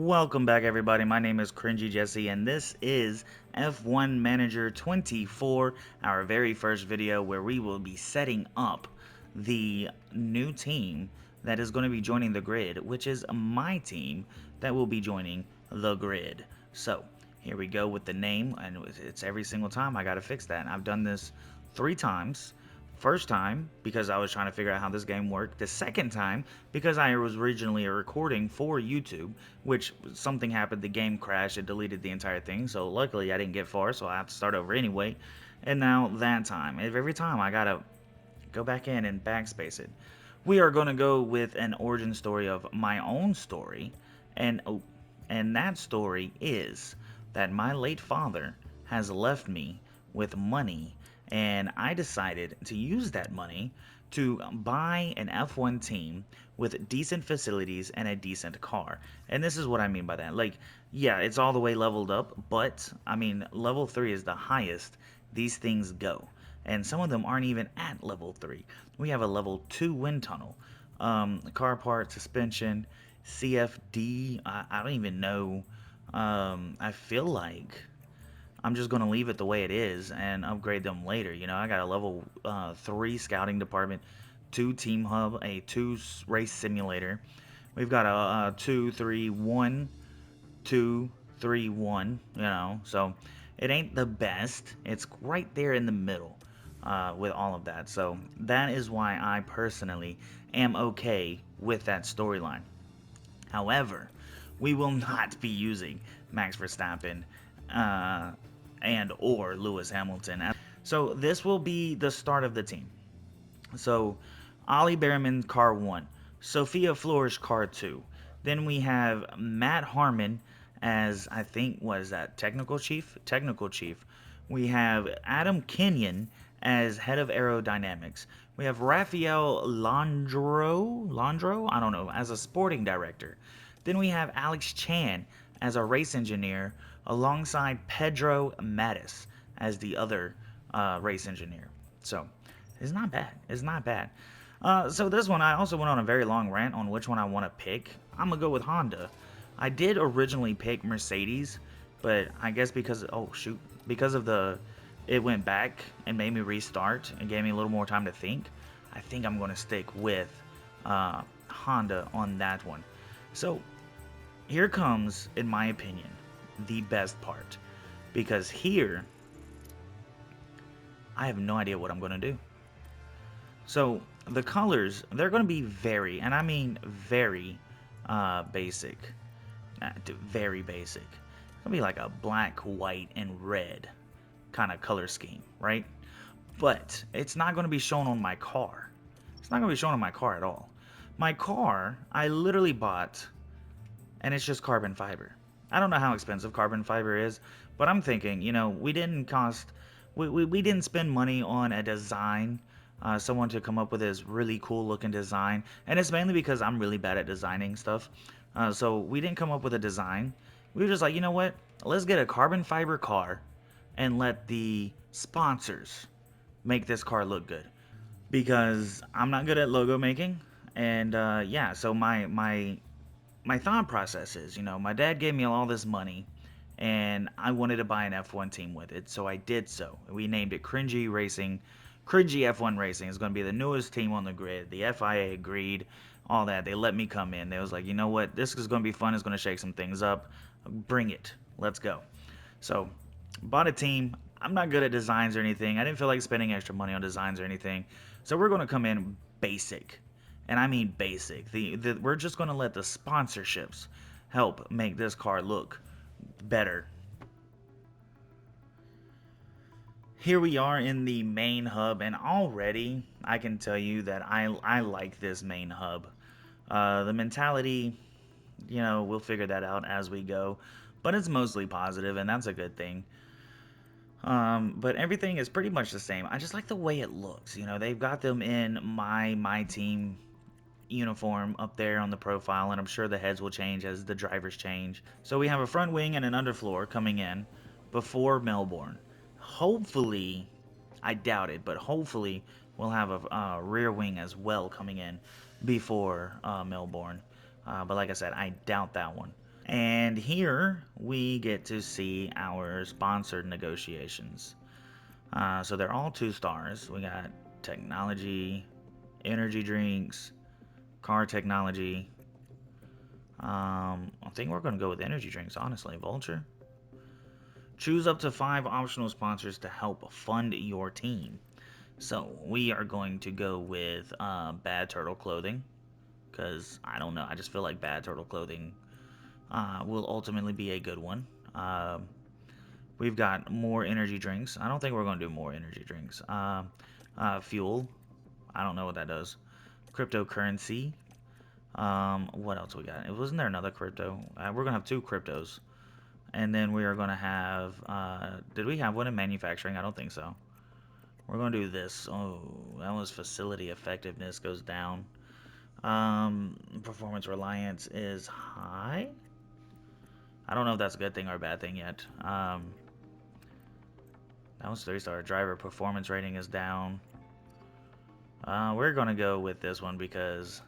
Welcome back, everybody. My name is CringeyJesse, and this is F1 Manager 24, our very first video where we will be setting up the new team that is going to be joining the grid, which is my team that will be joining the grid. So, here we go with the name, and it's every single time I got to fix that. I've done this 3 times. First time, because I was trying to figure out how this game worked. The second time, because I was originally recording for YouTube, which something happened, the game crashed, it deleted the entire thing, so luckily I didn't get far, so I have to start over anyway. And now that time, every time I gotta go back in and backspace it. We are gonna go with an origin story of my own story, and that story is that my late father has left me with money, and I decided to use that money to buy an F1 team with decent facilities and a decent car. And this is what I mean by that. Like, yeah, it's all the way leveled up, but I mean, level 3 is the highest these things go. And some of them aren't even at level 3. We have a level 2 wind tunnel, car part, suspension, CFD. I don't even know. I feel like I'm just going to leave it the way it is and upgrade them later. You know, I got a level 3 scouting department, 2 team hub, a 2 race simulator. We've got a 2, 3, 1, 2, 3, 1, you know. So it ain't the best. It's right there in the middle with all of that. So that is why I personally am okay with that storyline. However, we will not be using Max Verstappen and or Lewis Hamilton. So this will be the start of the team. So Ollie Behrman, car 1. Sophia Flores, car 2. Then we have Matt Harmon as, I think, what is that, technical chief? Technical chief. We have Adam Kenyon as head of aerodynamics. We have Rafael Landro, I don't know, as a sporting director. Then we have Alex Chan as a race engineer, alongside Pedro Mattis as the other race engineer. So it's not bad. It's not bad. So this one, I also went on a very long rant on which one I want to pick. I'm gonna go with Honda. I did originally pick Mercedes, but I guess because because of it went back and made me restart and gave me a little more time to think. I think I'm gonna stick with Honda on that one. So here comes, in my opinion, the best part, because here I have no idea what I'm going to do. So the colors, they're going to be very, and I mean very basic. Very basic. It's going to be like a black, white, and red kind of color scheme, right? But it's not going to be shown on my car. It's not going to be shown on my car at all. My car, I literally bought, and it's just carbon fiber. I don't know how expensive carbon fiber is, but I'm thinking, you know, we didn't spend money on a design, someone to come up with this really cool looking design, and it's mainly because I'm really bad at designing stuff. So we didn't come up with a design. We were just like, you know what? Let's get a carbon fiber car and let the sponsors make this car look good. Because I'm not good at logo making, and yeah, so my thought process is, you know, my dad gave me all this money, and I wanted to buy an F1 team with it, so I did so. We named it Cringey Racing. Cringey F1 Racing is going to be the newest team on the grid. The FIA agreed, all that. They let me come in. They was like, you know what, this is going to be fun. It's going to shake some things up. Bring it. Let's go. So, bought a team. I'm not good at designs or anything. I didn't feel like spending extra money on designs or anything. So we're going to come in basic. And I mean basic. We're just going to let the sponsorships help make this car look better. Here we are in the main hub, and already I can tell you that I like this main hub. The mentality, you know, we'll figure that out as we go, but it's mostly positive, and that's a good thing. But everything is pretty much the same. I just like the way it looks. You know, they've got them in my team uniform up there on the profile, and I'm sure the heads will change as the drivers change. So we have a front wing and an underfloor coming in before Melbourne. Hopefully, I doubt it, but hopefully we'll have a rear wing as well coming in before Melbourne. But like I said, I doubt that one. And here we get to see our sponsored negotiations. So they're all 2 stars. We got technology, energy drinks, car technology. I think we're going to go with energy drinks, honestly. Vulture. Choose up to 5 optional sponsors to help fund your team. So we are going to go with Bad Turtle Clothing, because I don't know, I just feel like Bad Turtle Clothing will ultimately be a good one. We've got more energy drinks. I don't think we're going to do more energy drinks. Fuel. I don't know what that does. Cryptocurrency. What else we got? Wasn't there another crypto? We're going to have 2 cryptos. And then we are going to have... did we have one in manufacturing? I don't think so. We're going to do this. Oh, that was facility effectiveness goes down. Performance reliance is high. I don't know if that's a good thing or a bad thing yet. That was 3-star. Driver performance rating is down. We're gonna go with this one because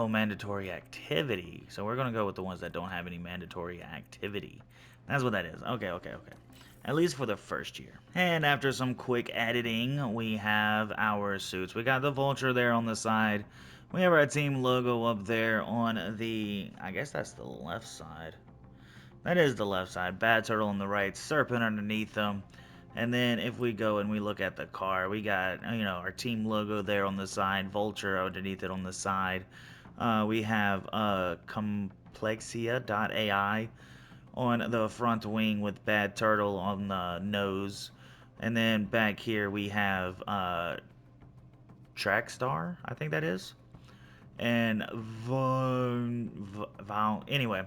mandatory activity. So we're gonna go with the ones that don't have any mandatory activity. That's what that is. Okay. At least for the first year. And after some quick editing, we have our suits. We got the Vulture there on the side. We have our team logo up there on the, I guess that's the left side. That is the left side. Bad Turtle on the right, Serpent underneath them. And then if we go and we look at the car, we got, our team logo there on the side, Vulture underneath it on the side. We have Complexia.ai on the front wing with Bad Turtle on the nose. And then back here we have Trackstar, I think that is. And anyway,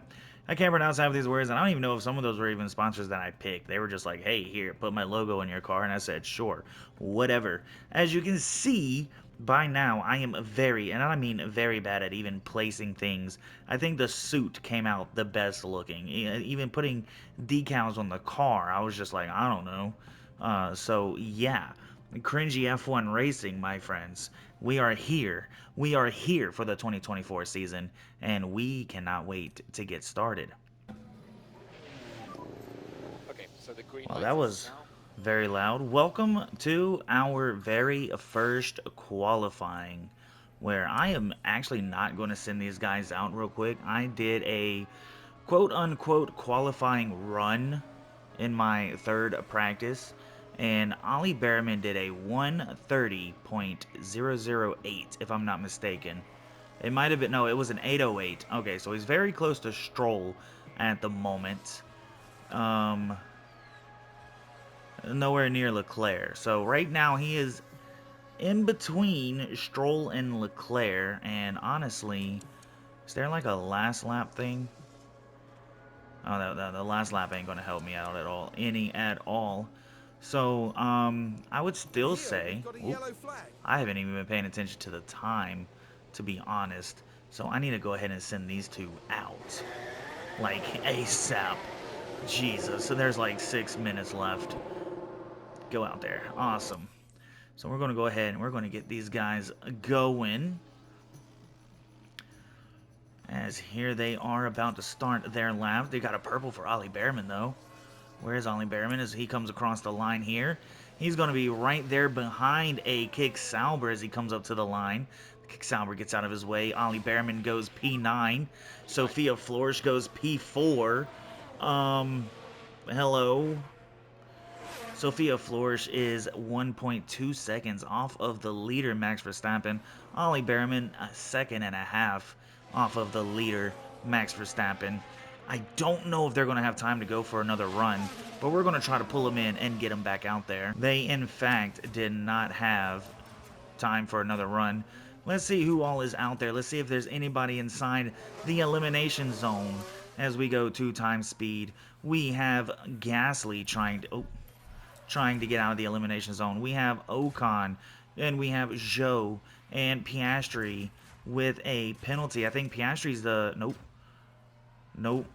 I can't pronounce half of these words, and I don't even know if some of those were even sponsors that I picked. They were just like, hey, here, put my logo in your car, and I said, sure, whatever. As you can see, by now, I am very, and I mean very bad at even placing things. I think the suit came out the best looking. Even putting decals on the car, I was just like, I don't know. So, yeah. Cringy F1 Racing, my friends. We are here. We are here for the 2024 season, and we cannot wait to get started. Okay, so the green Well, light that is was now. very loud. Welcome to our very first qualifying, where I am actually not going to send these guys out real quick. I did a quote-unquote qualifying run in my 3rd practice, and Ollie Behrman did a 130.008, if I'm not mistaken. It might have been, no, it was an 808. Okay, so he's very close to Stroll at the moment. Nowhere near Leclerc. So right now he is in between Stroll and Leclerc, and honestly, is there like a last lap thing? Oh, the last lap ain't gonna help me out at all, at all. So, I would still say, I haven't even been paying attention to the time, to be honest. So I need to go ahead and send these 2 out, like ASAP. Jesus, so there's like 6 minutes left. Go out there, awesome. So we're gonna go ahead and we're gonna get these guys going. As here they are about to start their lap. They got a purple for Ollie Behrman, though. Where's Ollie Behrman as he comes across the line here? He's going to be right there behind a Kick Sauber as he comes up to the line. Kick Sauber gets out of his way. Ollie Behrman goes P9. Sophia Flores goes P4. Hello. Sophia Flores is 1.2 seconds off of the leader, Max Verstappen. Ollie Behrman, a second and a half off of the leader, Max Verstappen. I don't know if they're going to have time to go for another run, but we're going to try to pull them in and get them back out there. They, in fact, did not have time for another run. Let's see who all is out there. Let's see if there's anybody inside the elimination zone as we go 2 times speed. We have Gasly trying to get out of the elimination zone. We have Ocon, and we have Zhou and Piastri with a penalty. I think Piastri's the... Nope.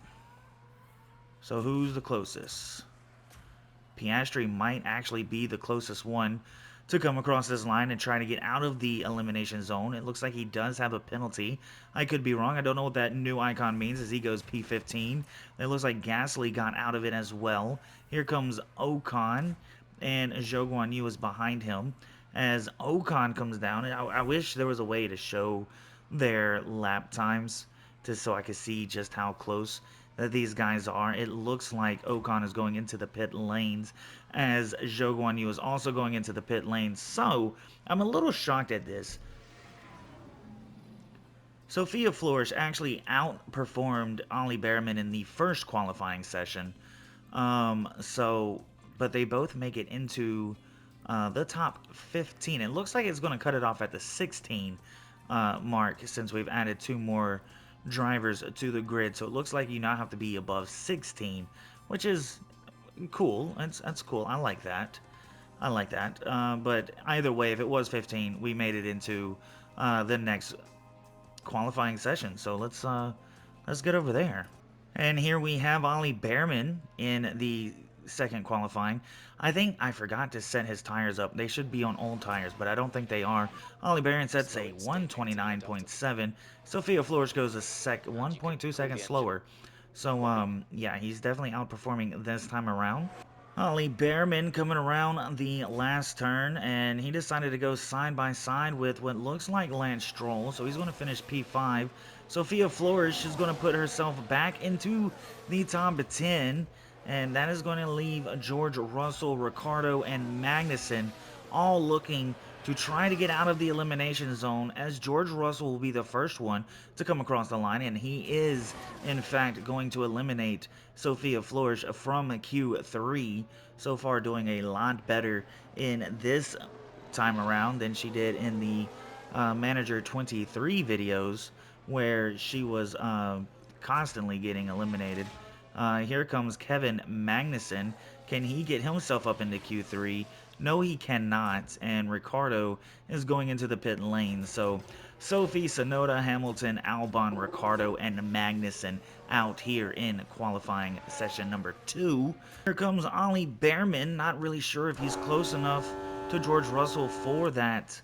So who's the closest? Piastri might actually be the closest one to come across this line and try to get out of the elimination zone. It looks like he does have a penalty. I could be wrong. I don't know what that new icon means as he goes P15. It looks like Gasly got out of it as well. Here comes Ocon, and Zhou Guanyu is behind him as Ocon comes down. And I wish there was a way to show their lap times so I could see just how close that these guys are. It looks like Ocon is going into the pit lanes as Zhou Guanyu is also going into the pit lanes. So I'm a little shocked at this. Sophia Flores actually outperformed Ollie Behrman in the first qualifying session. But they both make it into the top 15. It looks like it's going to cut it off at the 16 mark since we've added 2 more drivers to the grid. So it looks like you now have to be above 16, which is cool. That's cool. I like that. But either way, if it was 15, we made it into the next qualifying session. So let's get over there. And here we have Ollie Behrman in the second qualifying. I think I forgot to set his tires up. They should be on old tires, but I don't think they are. Ollie Behrman sets a 129.7. Sophia Flores goes a 1.2 seconds slower. So, yeah, he's definitely outperforming this time around. Ollie Behrman coming around the last turn, and he decided to go side by side with what looks like Lance Stroll, so he's going to finish P5. Sophia Flores is going to put herself back into the top 10, and that is going to leave George Russell, Ricciardo, and Magnussen all looking to try to get out of the elimination zone, as George Russell will be the first one to come across the line, and he is in fact going to eliminate Sophia Flores from Q3. So far doing a lot better in this time around than she did in the Manager 23 videos, where she was constantly getting eliminated. Here comes Kevin Magnussen. Can he get himself up into Q3? No, he cannot, and Ricciardo is going into the pit lane. So Sophie, Tsunoda, Hamilton, Albon, Ricciardo, and Magnussen out here in qualifying session number 2. Here comes Ollie Behrman. Not really sure if he's close enough to George Russell for that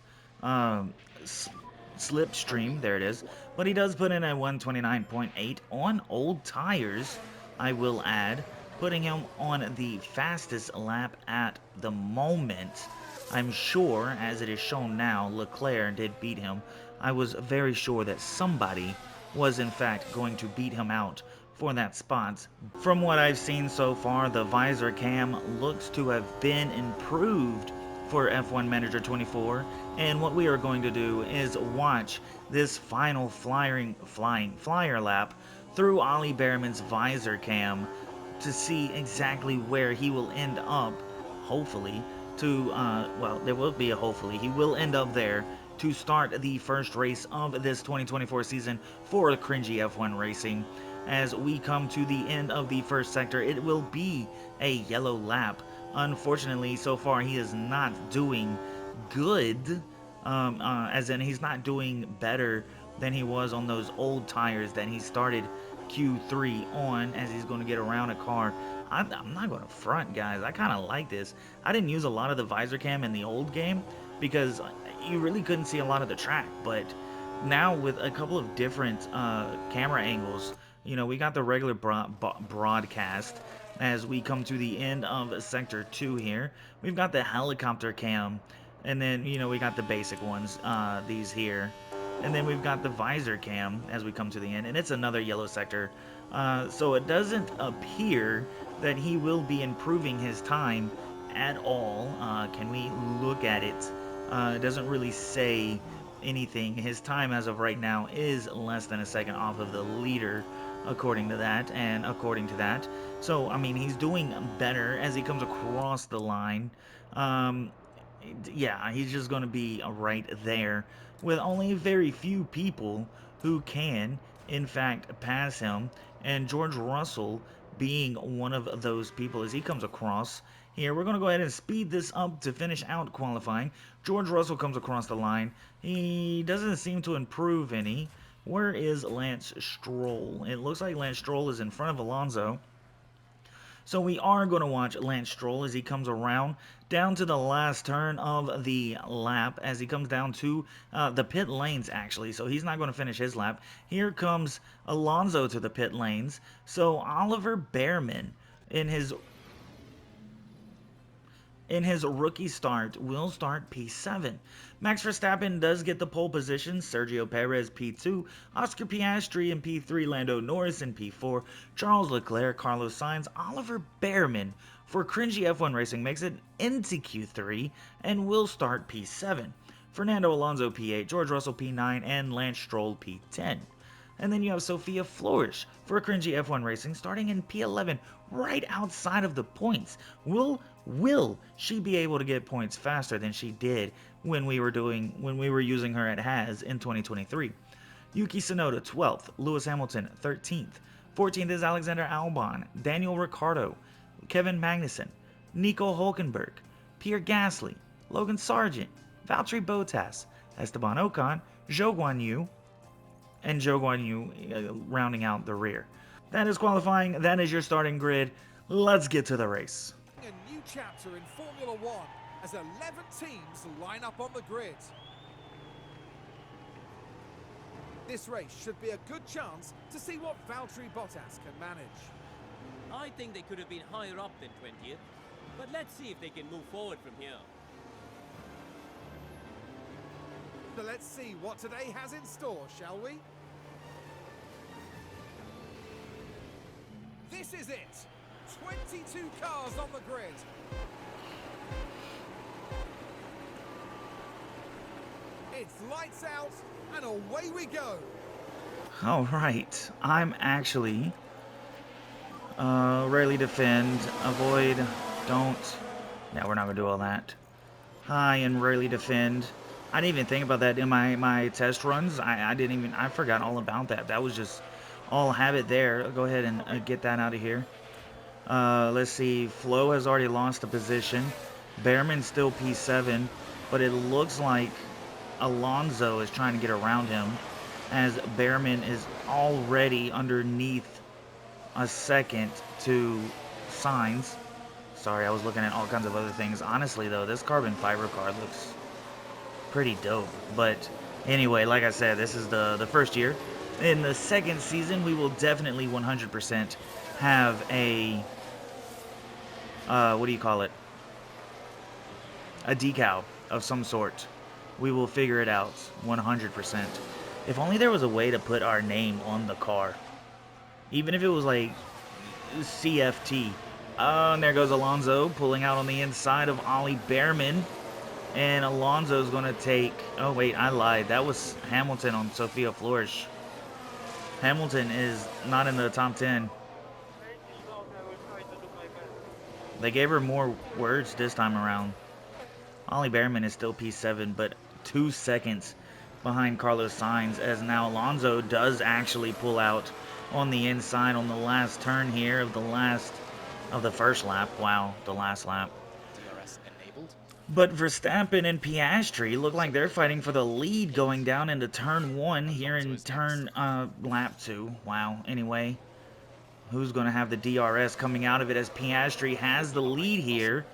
slipstream. There it is. But he does put in a 129.8 on old tires, I will add, putting him on the fastest lap at the moment. I'm sure, as it is shown now, Leclerc did beat him. I was very sure that somebody was in fact going to beat him out for that spot. From what I've seen so far, the visor cam looks to have been improved for F1 Manager 24, and what we are going to do is watch this final flyer lap through Ollie Behrman's visor cam to see exactly where he will end up, hopefully, well, there will be a hopefully, he will end up there to start the first race of this 2024 season for Cringey F1 Racing. As we come to the end of the first sector, it will be a yellow lap. Unfortunately, so far, he is not doing good, as in he's not doing better than he was on those old tires that he started Q3 on, as he's going to get around a car. I'm not going to front, guys. I kind of like this. I didn't use a lot of the visor cam in the old game because you really couldn't see a lot of the track, but now with a couple of different camera angles, you know, we got the regular broadcast as we come to the end of Sector 2 here. We've got the helicopter cam, and then, you know, we got the basic ones, these here. And then we've got the visor cam as we come to the end, and it's another yellow sector. So it doesn't appear that he will be improving his time at all. Can we look at it? It doesn't really say anything. His time as of right now is less than a second off of the leader, according to that, and according to that. So, I mean, he's doing better as he comes across the line. Yeah, he's just going to be right there with only very few people who can, in fact, pass him. And George Russell being one of those people as he comes across here. We're going to go ahead and speed this up to finish out qualifying. George Russell comes across the line. He doesn't seem to improve any. Where is Lance Stroll? It looks like Lance Stroll is in front of Alonso. So we are going to watch Lance Stroll as he comes around down to the last turn of the lap, as he comes down to the pit lanes, actually. So he's not going to finish his lap. Here comes Alonso to the pit lanes. So Oliver Bearman in his rookie start will start P7. Max Verstappen does get the pole position, Sergio Perez P2, Oscar Piastri in P3, Lando Norris in P4, Charles Leclerc, Carlos Sainz, Oliver Bearman for Cringy F1 Racing makes it into Q3 and will start P7. Fernando Alonso P8, George Russell P9, and Lance Stroll P10. And then you have Sophia Flourish for Cringy F1 Racing starting in P11 right outside of the points. Will she be able to get points faster than she did when we were using her at Haas in 2023? Yuki Tsunoda 12th, Lewis Hamilton 13th, 14th is Alexander Albon, Daniel Ricciardo, Kevin Magnussen, Nico Hulkenberg, Pierre Gasly, Logan Sargent, Valtteri Bottas, Esteban Ocon, Zhou Guanyu, and Zhou Guanyu rounding out the rear. That is qualifying. That is your starting grid. Let's get to the race. A new chapter in Formula One as 11 teams line up on the grid. This race should be a good chance to see what Valtteri Bottas can manage. I think they could have been higher up than 20th, but let's see if they can move forward from here. So let's see what today has in store, shall we? This is it! 22 cars on the grid. It's lights out and away we go. All right, I'm actually rarely defend, avoid, don't. Yeah, we're not gonna do all that. High and rarely defend. I didn't even think about that in my test runs. I forgot all about that. That was just all habit there. I'll go ahead and get that out of here. Let's see. Flo has already lost a position. Bearman's still P7, but it looks like Alonso is trying to get around him, as Bearman is already underneath a second to Sainz. Sorry, I was looking at all kinds of other things. Honestly, though, this carbon fiber car looks pretty dope. But anyway, like I said, this is the first year. In the second season, we will definitely 100% have a what do you call it? A decal of some sort. We will figure it out 100%. If only there was a way to put our name on the car. Even if it was like CFT. And there goes Alonso pulling out on the inside of Ollie Bearman. And Alonso's going to take... Oh, wait, I lied. That was Hamilton on Sophia Flourish. Hamilton is not in the top 10. They gave her more words this time around. Ollie Bearman is still P7, but 2 seconds behind Carlos Sainz, as now Alonso does actually pull out on the inside on the last turn here of the first lap. Wow, the last lap. DRS enabled. But Verstappen and Piastri look like they're fighting for the lead going down into turn 1 here in lap 2. Wow. Anyway, who's going to have the DRS coming out of it, as Piastri has the lead here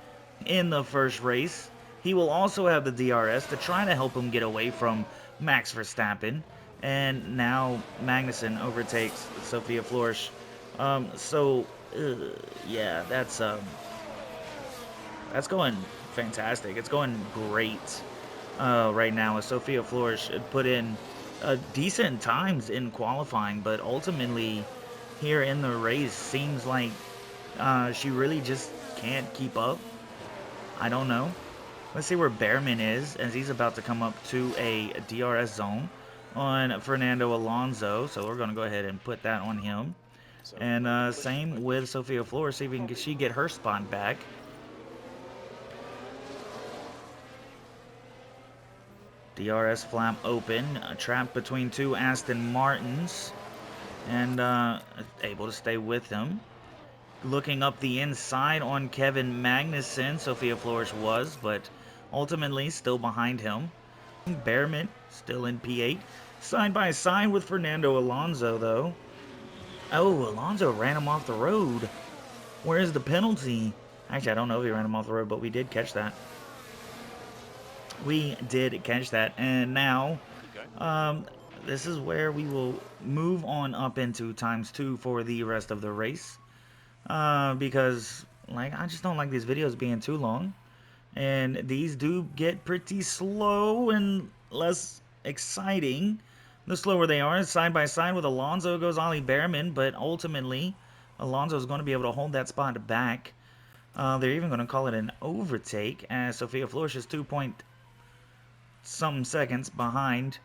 in the first race. He will also have the DRS to try to help him get away from Max Verstappen. And now Magnussen overtakes Sophia Flourish. Yeah, that's going fantastic. It's going great right now, as Sophia Flourish put in decent times in qualifying, but ultimately here in the race seems like she really just can't keep up. I don't know. Let's see where Bearman is, as he's about to come up to a DRS zone on Fernando Alonso. So we're going to go ahead and put that on him. And same with Sophia Flourish, see if she get her spot back. DRS flap open, trapped between 2 Aston Martins, and able to stay with him. Looking up the inside on Kevin Magnussen, Sophia Flourish was, but ultimately still behind him. Bearman still in P8, side by side with Fernando Alonso, though. Oh, Alonso ran him off the road. Where's the penalty? Actually, I don't know if he ran him off the road, but we did catch that. We did catch that. And now, this is where we will move on up into ×2 for the rest of the race. Because, like, I just don't like these videos being too long. And these do get pretty slow and less exciting the slower they are. Side by side with Alonso goes Ollie Behrman, but ultimately Alonso is going to be able to hold that spot back. They're even going to call it an overtake, as Sophia Flores is 2 point some seconds behind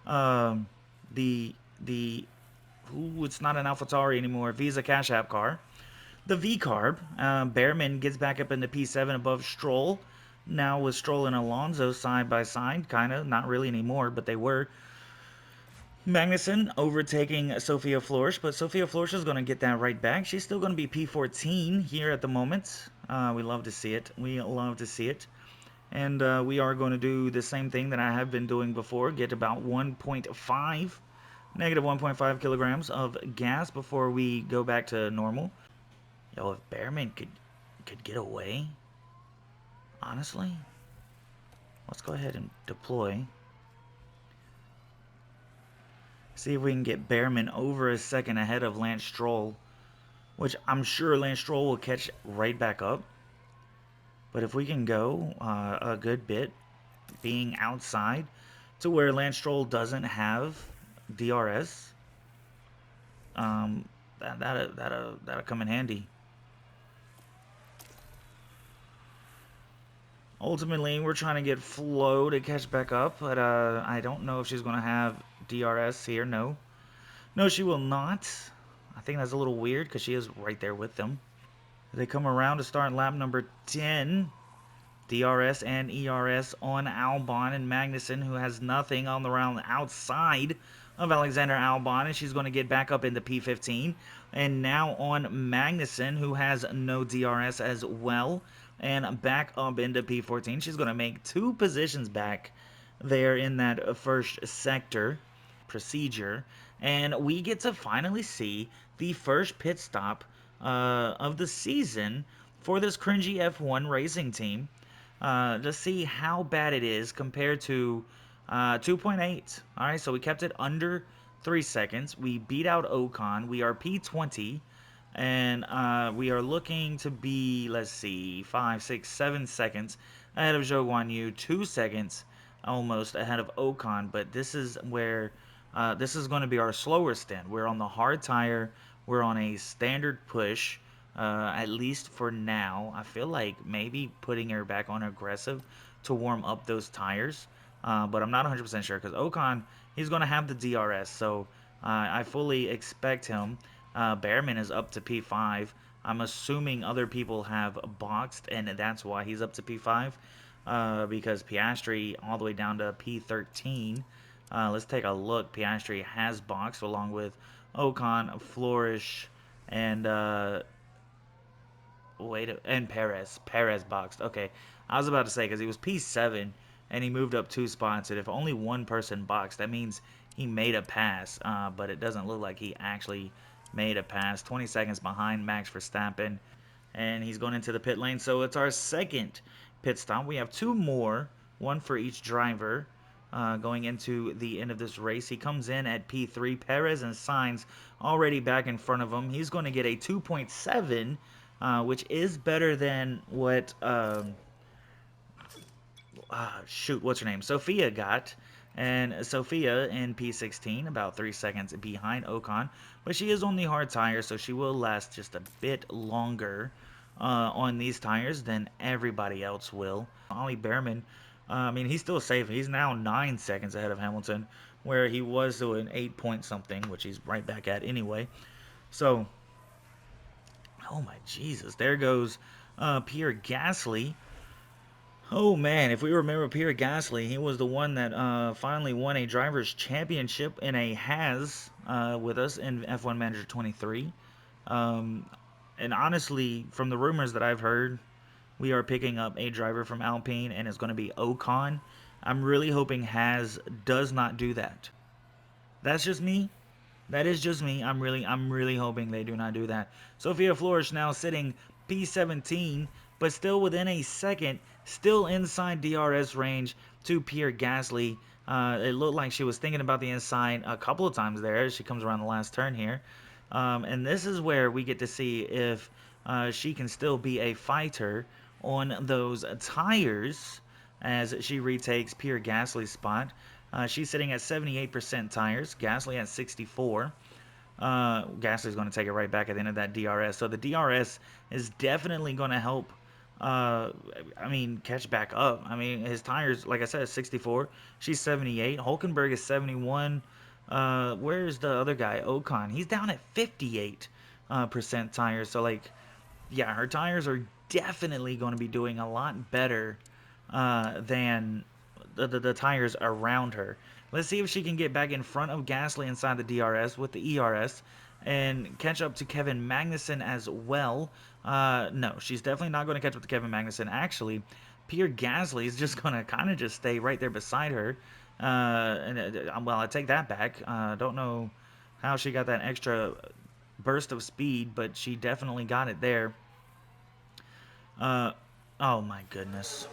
the it's not an AlphaTauri anymore, Visa Cash App car. The V-Carb, Behrman gets back up into P7 above Stroll. Now with Stroll and Alonso side by side, kind of, not really anymore, but they were. Magnussen overtaking Sophia Flores, but Sophia Flores is going to get that right back. She's still going to be P14 here at the moment. We love to see it. We love to see it. And we are going to do the same thing that I have been doing before, get about negative 1.5 kilograms of gas before we go back to normal. Yo, if Behrman could get away, honestly, let's go ahead and deploy. See if we can get Behrman over a second ahead of Lance Stroll, which I'm sure Lance Stroll will catch right back up. But if we can go a good bit being outside to where Lance Stroll doesn't have DRS, that'll come in handy. Ultimately, we're trying to get Flo to catch back up, but I don't know if she's going to have DRS here. No, she will not. I think that's a little weird because she is right there with them. They come around to start lap number 10. DRS and ERS on Albon and Magnussen, who has nothing on the round outside of Alexander Albon, and she's going to get back up into P15. And now on Magnussen, who has no DRS as well, and back up into P14. She's going to make 2 positions back there in that first sector procedure. And we get to finally see the first pit stop of the season for this cringy F1 racing team. To see how bad it is compared to 2.8. Alright, so we kept it under 3 seconds. We beat out Ocon. We are P20. And we are looking to be, let's see, 5, 6, 7 seconds ahead of Zhou Guan Yu. 2 seconds almost ahead of Ocon. But this is where this is going to be our slower stint. We're on the hard tire. We're on a standard push. At least for now. I feel like maybe putting her back on aggressive to warm up those tires. But I'm not 100% sure because Ocon, he's going to have the DRS. So I fully expect him. Behrman is up to P5. I'm assuming other people have boxed, and that's why he's up to P5. Because Piastri all the way down to P13. Let's take a look. Piastri has boxed along with Ocon, Flores, and Perez boxed. Okay, I was about to say because he was P7 and he moved up 2 spots, and if only one person boxed, that means he made a pass. But it doesn't look like he actually made a pass. 20 seconds behind Max Verstappen, and he's going into the pit lane. So it's our second pit stop. We have 2 more, one for each driver. Going into the end of this race, he comes in at P3. Perez and Sainz already back in front of him. He's going to get a 2.7. Which is better than what, what's her name? Sophia got. And Sophia in P16, about 3 seconds behind Ocon. But she is on the hard tire, so she will last just a bit longer on these tires than everybody else will. Ollie Behrman, I mean, he's still safe. He's now 9 seconds ahead of Hamilton, where he was doing 8 point something, which he's right back at anyway. So, oh my Jesus, there goes Pierre Gasly. Oh man, if we remember Pierre Gasly, he was the one that finally won a driver's championship in a Haas with us in F1 Manager 23. And honestly, from the rumors that I've heard, we are picking up a driver from Alpine, and it's going to be Ocon. I'm really hoping Haas does not do that. That's just me. That is just me. I'm really hoping they do not do that. Sophia Flores now sitting P17, but still within a second, still inside DRS range to Pierre Gasly. It looked like she was thinking about the inside a couple of times there as she comes around the last turn here. And this is where we get to see if she can still be a fighter on those tires as she retakes Pierre Gasly's spot. She's sitting at 78% tires, Gasly at 64. Gasly's going to take it right back at the end of that DRS. So the DRS is definitely going to help, catch back up. I mean, his tires, like I said, is 64. She's 78. Hulkenberg is 71. Where's the other guy? Ocon. He's down at 58% tires. So, like, yeah, her tires are definitely going to be doing a lot better than the tires around her. Let's see if she can get back in front of Gasly inside the DRS with the ERS and catch up to Kevin Magnussen as well. No, she's definitely not going to catch up to Kevin Magnussen. Actually, Pierre Gasly is just going to kind of just stay right there beside her. Well, I take that back. Don't know how she got that extra burst of speed, but she definitely got it there. Oh my goodness.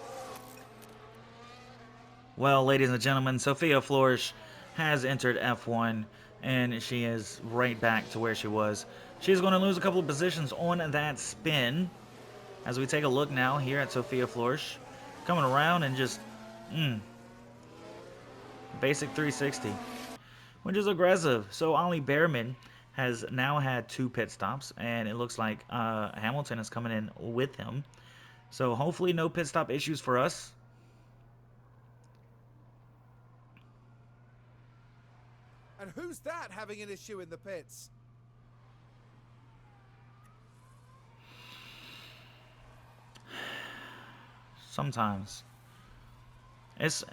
Well, ladies and gentlemen, Sophia Flores has entered F1, and she is right back to where she was. She's going to lose a couple of positions on that spin. As we take a look now here at Sophia Flores, coming around and just, basic 360, which is aggressive. So Ollie Behrman has now had 2 pit stops, and it looks like Hamilton is coming in with him. So hopefully no pit stop issues for us. And who's that having an issue in the pits? Sometimes. It's...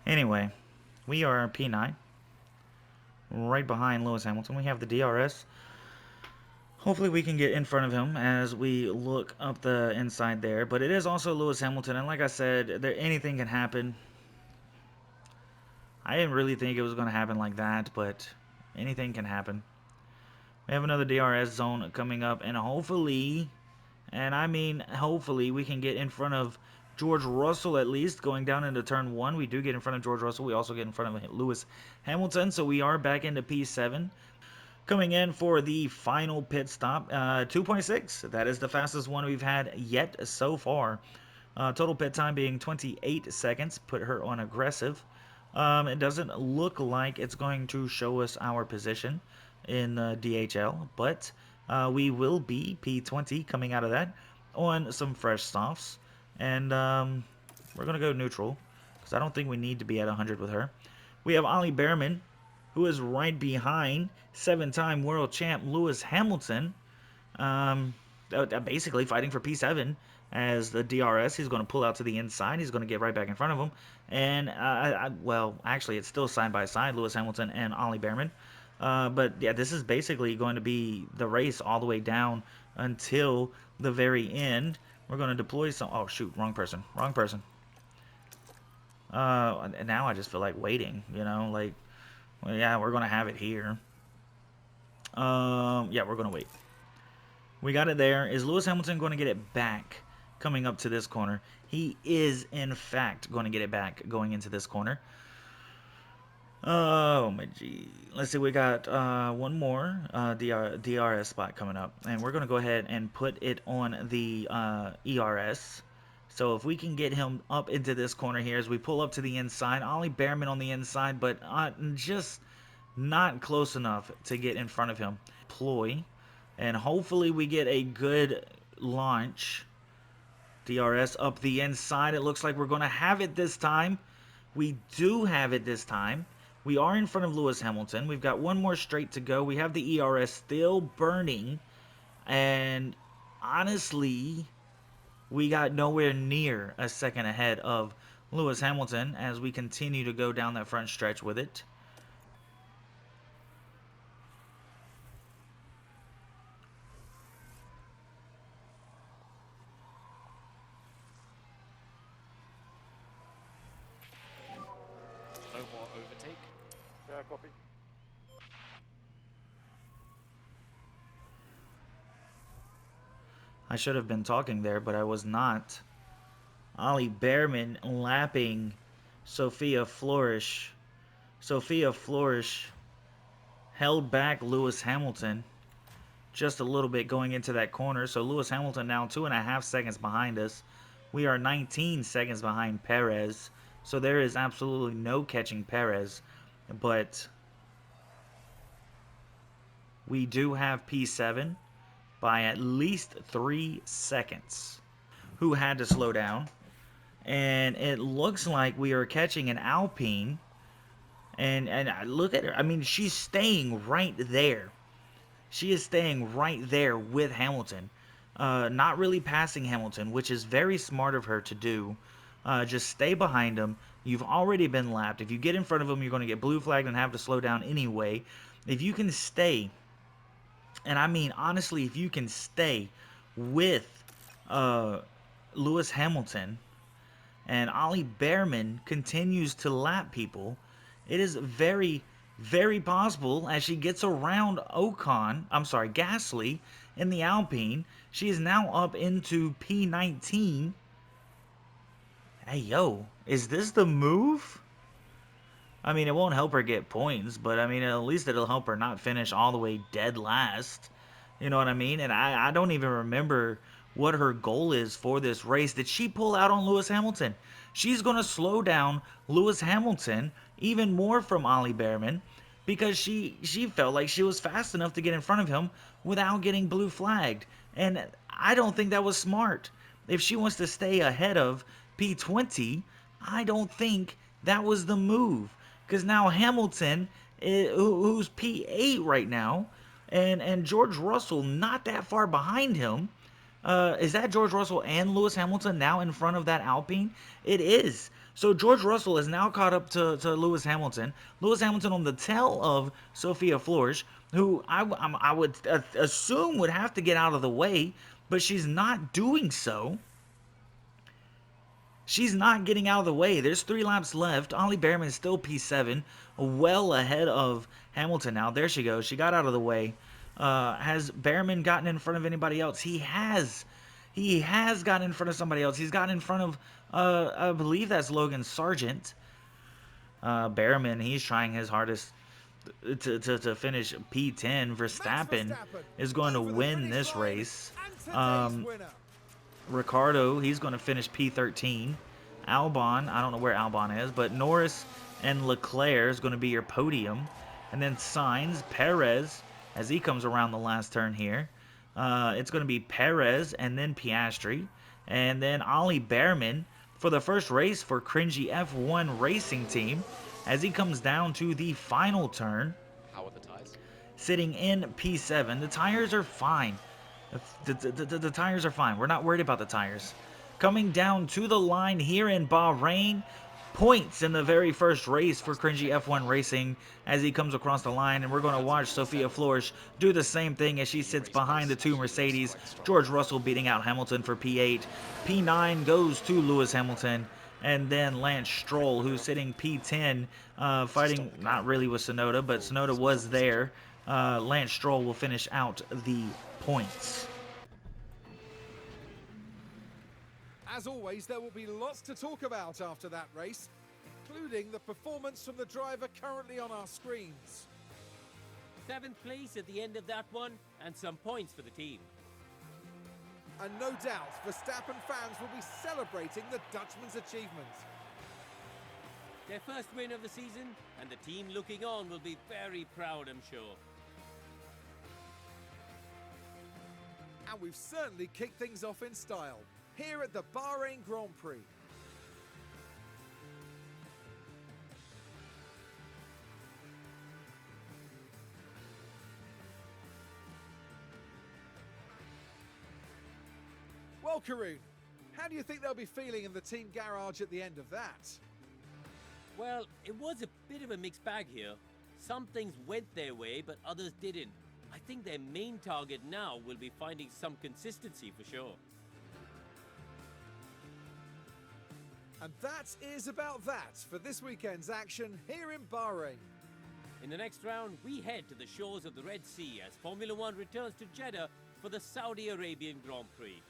Anyway, we are P9. Right behind Lewis Hamilton. We have the DRS. Hopefully we can get in front of him as we look up the inside there. But it is also Lewis Hamilton. And like I said, anything can happen. I didn't really think it was going to happen like that, but anything can happen. We have another DRS zone coming up. And hopefully, and I mean hopefully, we can get in front of George Russell at least going down into turn 1. We do get in front of George Russell. We also get in front of Lewis Hamilton. So we are back into P7. Coming in for the final pit stop, 2.6. That is the fastest one we've had yet so far. Total pit time being 28 seconds. Put her on aggressive. It doesn't look like it's going to show us our position in the DHL, but we will be P20 coming out of that on some fresh softs. And we're going to go neutral because I don't think we need to be at 100 with her. We have Ollie Behrman, who is right behind 7-time world champ Lewis Hamilton, basically fighting for P7 as the DRS. He's going to pull out to the inside. He's going to get right back in front of him. And, well, actually, it's still side by side, Lewis Hamilton and Ollie Behrman. But, yeah, this is basically going to be the race all the way down until the very end. We're going to deploy some... Oh, shoot, wrong person. Wrong person. And now I just feel like waiting, you know, like... Well, yeah, we're going to have it here. Yeah, we're going to wait. We got it there. Is Lewis Hamilton going to get it back coming up to this corner? He is, in fact, going to get it back going into this corner. Oh, my gee. Let's see. We got one more DRS spot coming up. And we're going to go ahead and put it on the ERS. So if we can get him up into this corner here as we pull up to the inside. Ollie Behrman on the inside, but just not close enough to get in front of him. Deploy. And hopefully we get a good launch. DRS up the inside. It looks like we're going to have it this time. We do have it this time. We are in front of Lewis Hamilton. We've got one more straight to go. We have the ERS still burning. And honestly... we got nowhere near a second ahead of Lewis Hamilton as we continue to go down that front stretch with it. overtake. Yeah, copy. I should have been talking there, but I was not. Ollie Behrman lapping Sophia Flourish. Sophia Flourish held back Lewis Hamilton just a little bit going into that corner. So Lewis Hamilton now 2.5 seconds behind us. We are 19 seconds behind Perez. So there is absolutely no catching Perez. But we do have P7 by at least 3 seconds, who had to slow down. And it looks like we are catching an Alpine. And look at her. I mean, she's staying right there. She is staying right there with Hamilton. Not really passing Hamilton, which is very smart of her to do. Just stay behind him. You've already been lapped. If you get in front of him, you're going to get blue flagged and have to slow down anyway. If you can stay, and I mean, honestly, if you can stay with Lewis Hamilton and Ollie Behrman continues to lap people, it is very, very possible as she gets around Gasly in the Alpine. She is now up into P19. Hey, yo, is this the move? I mean, it won't help her get points, but I mean, at least it'll help her not finish all the way dead last. You know what I mean? And I don't even remember what her goal is for this race. Did she pull out on Lewis Hamilton? She's going to slow down Lewis Hamilton even more from Ollie Behrman because she felt like she was fast enough to get in front of him without getting blue flagged. And I don't think that was smart. If she wants to stay ahead of P20, I don't think that was the move. Because now Hamilton, who's P8 right now, and George Russell not that far behind him. Is that George Russell and Lewis Hamilton now in front of that Alpine? It is. So George Russell is now caught up to Lewis Hamilton. Lewis Hamilton on the tail of Sophia Flores, who I would assume would have to get out of the way, but she's not doing so. She's not getting out of the way. There's 3 laps left. Ollie Behrman is still P7, well ahead of Hamilton now. There she goes. She got out of the way. Has Behrman gotten in front of anybody else? He has. He has gotten in front of somebody else. He's gotten in front of, I believe that's Logan Sargent. Behrman, he's trying his hardest to finish P10. Verstappen is going to win this race. Ricardo, he's going to finish P13. Albon, I don't know where Albon is, but Norris and Leclerc is going to be your podium. And then Sainz, Perez, as he comes around the last turn here. It's going to be Perez and then Piastri. And then Ollie Behrman for the first race for Cringy F1 Racing Team as he comes down to the final turn. How are the tires? Sitting in P7. The tires are fine. The tires are fine. We're not worried about the tires. Coming down to the line here in Bahrain. Points in the very first race for Cringy F1 Racing as he comes across the line. And we're going to watch Sophia Flores do the same thing as she sits behind the 2 Mercedes. George Russell beating out Hamilton for P8. P9 goes to Lewis Hamilton. And then Lance Stroll, who's sitting P10, fighting not really with Tsunoda, but Tsunoda was there. Lance Stroll will finish out the points. As always, there will be lots to talk about after that race, including the performance from the driver currently on our screens. 7th place at the end of that one, and some points for the team. And no doubt, Verstappen fans will be celebrating the Dutchman's achievement. Their first win of the season, and the team looking on will be very proud, I'm sure. And we've certainly kicked things off in style, here at the Bahrain Grand Prix. Well, Karun, how do you think they'll be feeling in the team garage at the end of that? Well, it was a bit of a mixed bag here. Some things went their way, but others didn't. I think their main target now will be finding some consistency for sure. And that is about that for this weekend's action here in Bahrain. In the next round, we head to the shores of the Red Sea as Formula One returns to Jeddah for the Saudi Arabian Grand Prix.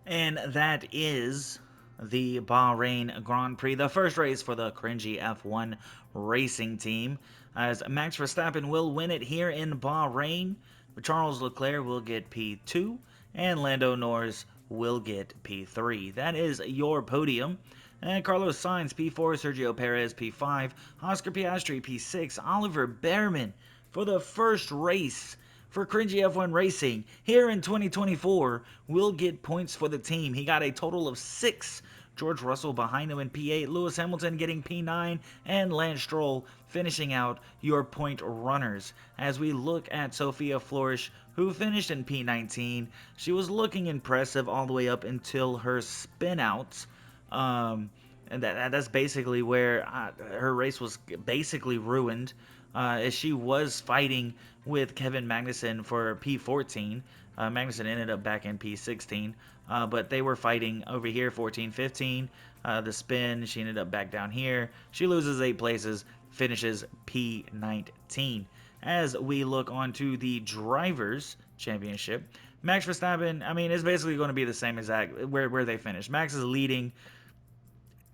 And that is the Bahrain Grand Prix, the first race for the Cringy F1 racing team, as Max Verstappen will win it here in Bahrain. Charles Leclerc will get P2, and Lando Norris will get P3. That is your podium. And Carlos Sainz P4, Sergio Perez P5, Oscar Piastri P6, Oliver Behrman for the first race for Cringy F1 Racing here in 2024 will get points for the team. He got a total of 6. George Russell behind him in P8, Lewis Hamilton getting P9, and Lance Stroll finishing out your point runners. As we look at Sophia Flores, who finished in P19, she was looking impressive all the way up until her spin outs. And that's basically where her race was basically ruined, as she was fighting with Kevin Magnussen for P14. Magnussen ended up back in P16, but they were fighting over here, 14-15. The spin, she ended up back down here. She loses 8 places, finishes P19. As we look onto the Drivers' Championship, Max Verstappen, I mean, it's basically going to be the same exact where they finished. Max is leading,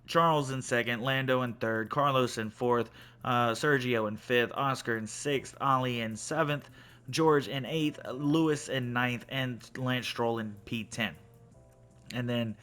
Charles in second, Lando in third, Carlos in fourth, Sergio in fifth, Oscar in sixth, Ollie in seventh, George in eighth, Lewis in ninth, and Lance Stroll in P10. And then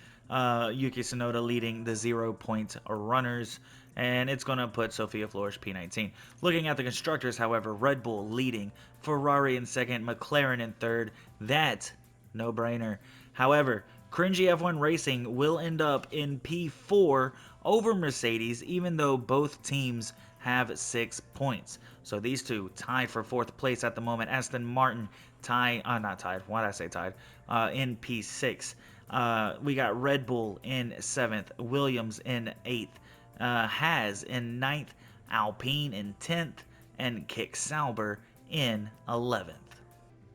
Yuki Tsunoda leading the 0-point runners, and it's going to put Sophia Flores P19. Looking at the constructors, however, Red Bull leading, Ferrari in second, McLaren in third. That, no-brainer. However, Cringy F1 Racing will end up in P4 over Mercedes, even though both teams have 6 points. So these two tied for 4th place at the moment. Aston Martin not tied, why did I say tied? In P6. We got Red Bull in 7th, Williams in 8th, Haas in 9th, Alpine in 10th, and Kick Sauber in 11th.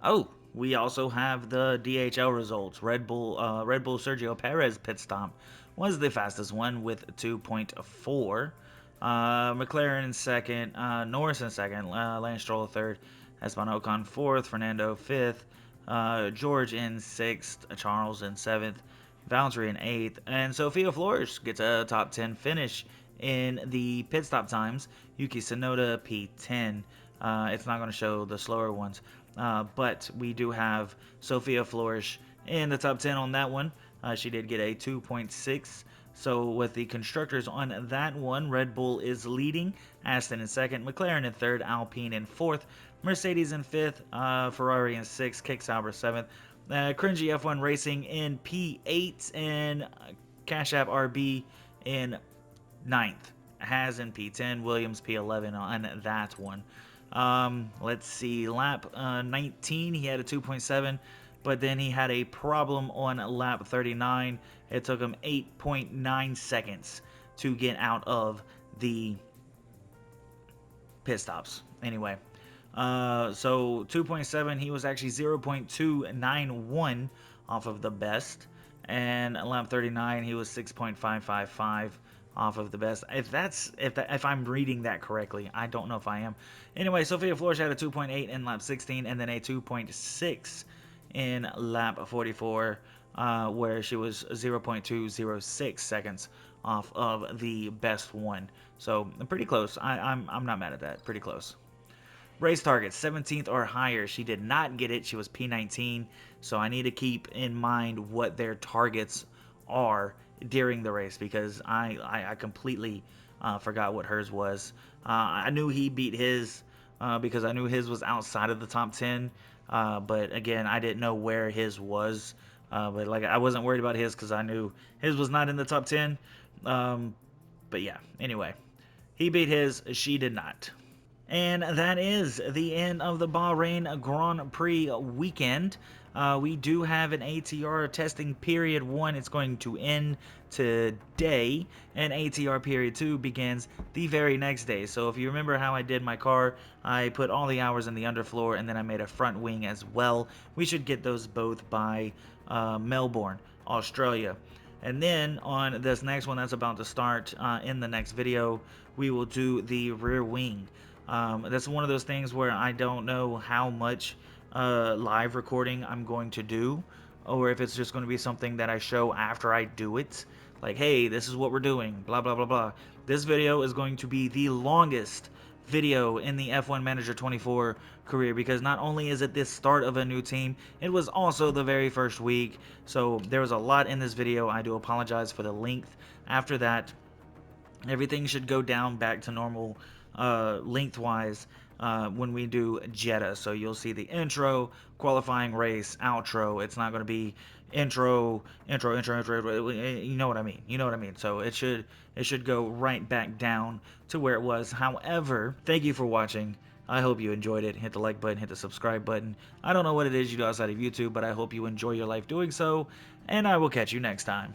Oh, we also have the DHL results. Red Bull Sergio Perez pit stop was the fastest one with 2.4. McLaren in second, Norris in second, Lance Stroll third, Esteban Ocon fourth, Fernando fifth, George in sixth, Charles in seventh, Valtteri in eighth, and Sophia Flores gets a top 10 finish in the pit stop times. Yuki Tsunoda P10. It's not going to show the slower ones. But we do have Sophia Flores in the top 10 on that one. She did get a 2.6. So with the constructors on that one, Red Bull is leading, Aston in second, McLaren in third, Alpine in fourth, Mercedes in fifth, Ferrari in sixth, Kick Sauber seventh, Cringy F1 Racing in P8, and Cash App RB in ninth. Haas in P10, Williams P11 on that one. Let's see, lap 19, he had a 2.7, but then he had a problem on lap 39. It took him 8.9 seconds to get out of the pit stops. Anyway, so 2.7, he was actually 0.291 off of the best, and lap 39, he was 6.555 off of the best. If I'm reading that correctly, I don't know if I am. Anyway, Sophia Flores had a 2.8 in lap 16, and then a 2.6 in lap 44, where she was 0.206 seconds off of the best one. So pretty close. I'm not mad at that. Pretty close. Race target 17th or higher. She did not get it. She was P19. So I need to keep in mind what their targets are during the race, because I completely forgot what hers was. I knew he beat his because I knew his was outside of the top 10, but again, I didn't know where his was. But like, I wasn't worried about his because I knew his was not in the top 10. But yeah, anyway, he beat his, she did not. And that is the end of the Bahrain Grand Prix weekend. We do have an ATR testing period 1. It's going to end today, and ATR period 2 begins the very next day. So if you remember how I did my car, I put all the hours in the underfloor, and then I made a front wing as well. We should get those both by Melbourne, Australia. And then on this next one that's about to start in the next video, we will do the rear wing. That's one of those things where I don't know how much live recording I'm going to do, or if it's just going to be something that I show after I do it. Like, hey, this is what we're doing, blah, blah, blah, blah. This video is going to be the longest video in the F1 Manager 24 career, because not only is it the start of a new team, it was also the very first week. So there was a lot in this video. I do apologize for the length. After that, everything should go down back to normal lengthwise when we do Jeddah. So you'll see the intro, qualifying race, outro. It's not going to be intro. You know what I mean. You know what I mean. So it should go right back down to where it was. However, thank you for watching. I hope you enjoyed it. Hit the like button, hit the subscribe button. I don't know what it is you do outside of YouTube, but I hope you enjoy your life doing so, and I will catch you next time.